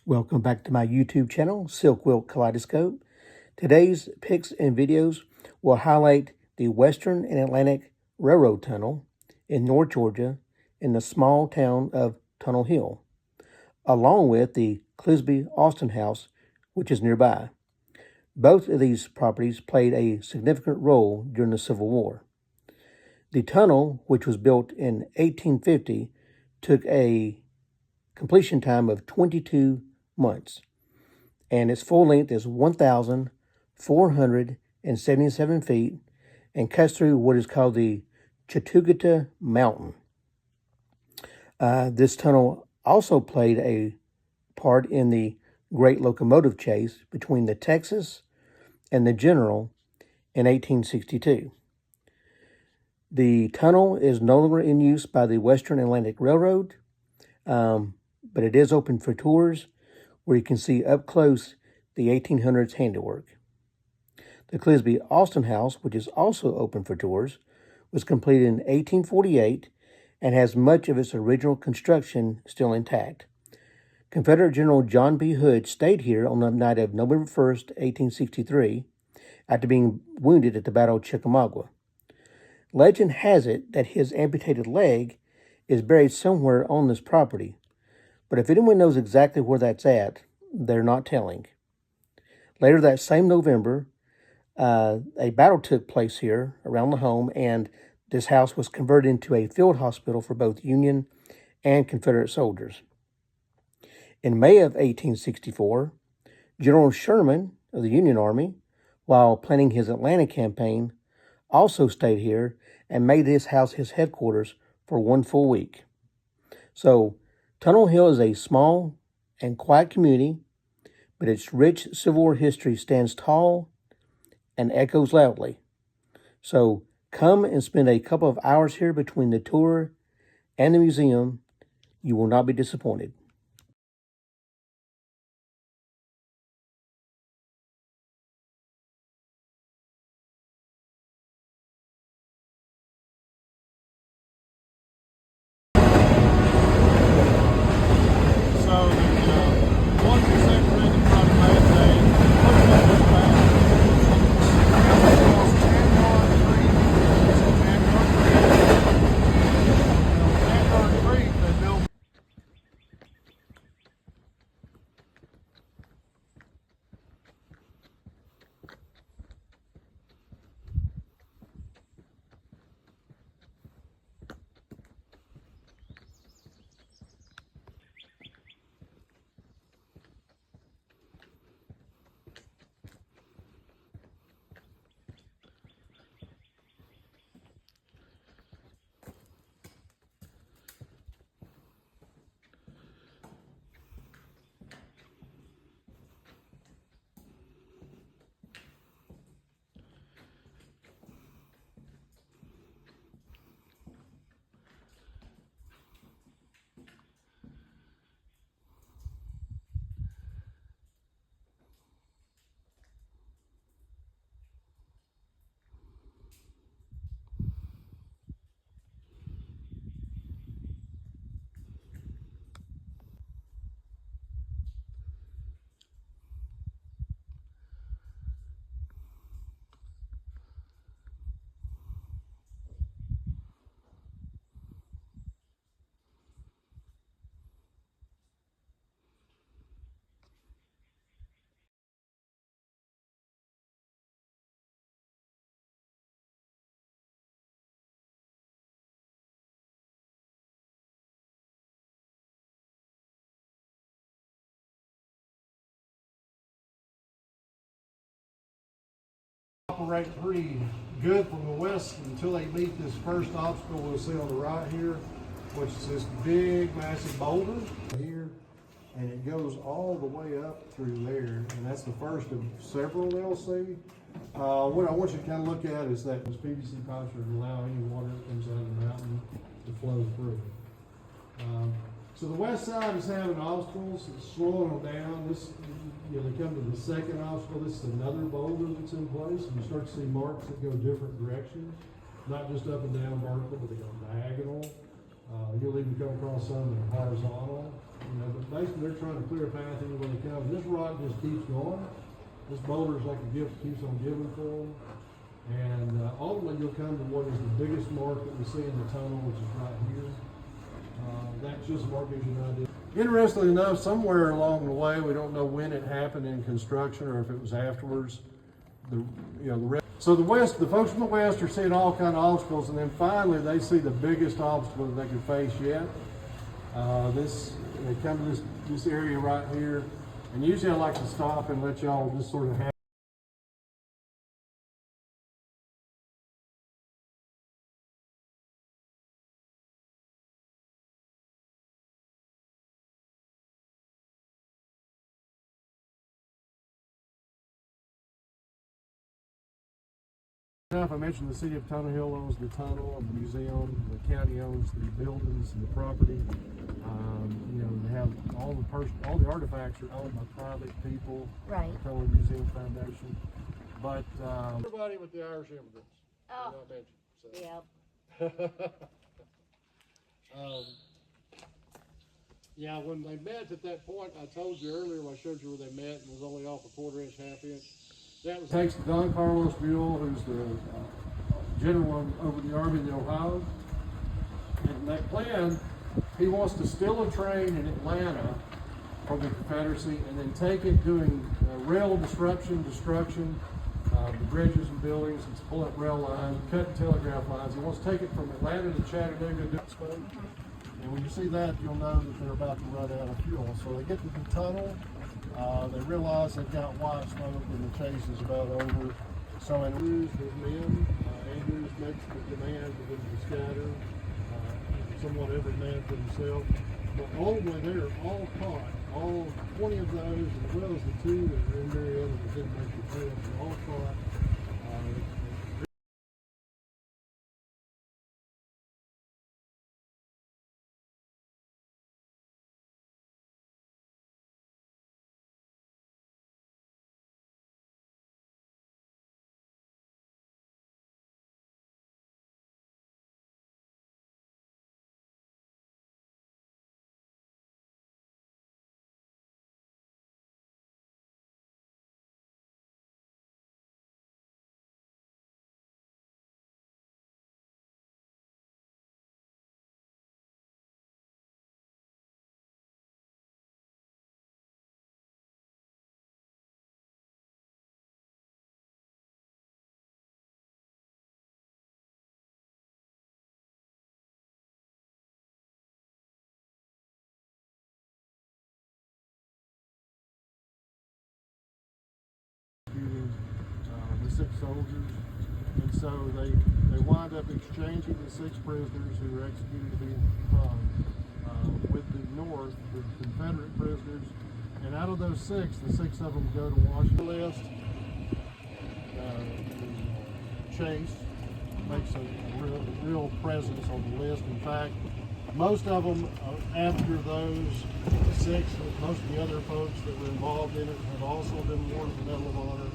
Welcome back to my YouTube channel, Silk Wilk Kaleidoscope. Today's pics and videos will highlight the Western and Atlantic Railroad Tunnel in North Georgia in the small town of Tunnel Hill, along with the Clisby Austin House, which is nearby. Both of these properties played a significant role during the Civil War. The tunnel, which was built in 1850, took a completion time of 22 months, and its full length is 1,477 feet and cuts through what is called the Chattooga Mountain. This tunnel also played a part in the Great Locomotive Chase between the Texas and the General in 1862. The tunnel is no longer in use by the Western Atlantic Railroad, but it is open for tours where you can see up close the 1800s handiwork. The Clisby Austin House, which is also open for tours, was completed in 1848 and has much of its original construction still intact. Confederate General John B. Hood stayed here on the night of November 1st, 1863, after being wounded at the Battle of Chickamauga. Legend has it that his amputated leg is buried somewhere on this property, but if anyone knows exactly where that's at, they're not telling. Later that same November, a battle took place here around the home, and this house was converted into a field hospital for both Union and Confederate soldiers. In May of 1864, General Sherman of the Union Army, while planning his Atlanta campaign, also stayed here and made this house his headquarters for one full week. So, Tunnel Hill is a small and quiet community, but its rich Civil War history stands tall and echoes loudly. So, come and spend a couple of hours here between the tour and the museum. You will not be disappointed. Operate pretty good from the west until they meet this first obstacle we'll see on the right here, which is this big, massive boulder here, and it goes all the way up through there, and that's the first of several they'll see. What I want you to kind of look at is that this PVC pipes would allow any water that comes out of the mountain to flow through. So the west side is having obstacles, it's slowing them down. This, they come to the second obstacle, this is another boulder that's in place, and you start to see marks that go different directions, not just up and down vertical, but they go diagonal. You'll even come across some that are horizontal, but basically they're trying to clear a path anywhere they come. This rock just keeps going. This boulder's like a gift, keeps on giving for them. And ultimately you'll come to what is the biggest mark that we see in the tunnel, which is right here. That's just a mark gives you an idea. Interestingly enough, somewhere along the way, we don't know when it happened in construction or if it was afterwards. So the folks from the west are seeing all kind of obstacles, and then finally they see the biggest obstacle that they can face yet. They come to this area right here, and usually I like to stop and let y'all just sort of have. Now, if I mentioned the city of Tunnel Hill owns the tunnel and the museum, the county owns the buildings and the property. They have all the artifacts are owned by private people. Right. The Tunnel Museum Foundation. But everybody with the Irish immigrants. Oh. Mentioned, so. Yep. When they met at that point, I told you earlier when I showed you where they met, and it was only off a quarter-inch, half-inch. That was takes Don Carlos Buell, who's the general over the Army of the Ohio. And that plan, he wants to steal a train in Atlanta for the Confederacy and then take it doing rail destruction, the bridges and buildings, and pull up rail lines, cutting telegraph lines. He wants to take it from Atlanta to Chattanooga to do it. And when you see that, you'll know that they're about to run out of fuel. So they get to the tunnel. They realize they've got white smoke and the chase is about over. So Andrews, his men, Andrews makes the demand for them to scatter, somewhat every man for himself. But ultimately they're all caught, all 20 of those, as well as the 2 that were in Marietta that didn't make the trip, they're all caught. The 6 soldiers, and so they wind up exchanging the 6 prisoners who were executed with the North, the Confederate prisoners, and out of those 6, the 6 of them go to Washington. List. Chase makes a real presence on the list. In fact, most of them, after those 6, most of the other folks that were involved in it have also been awarded the Medal of Honor.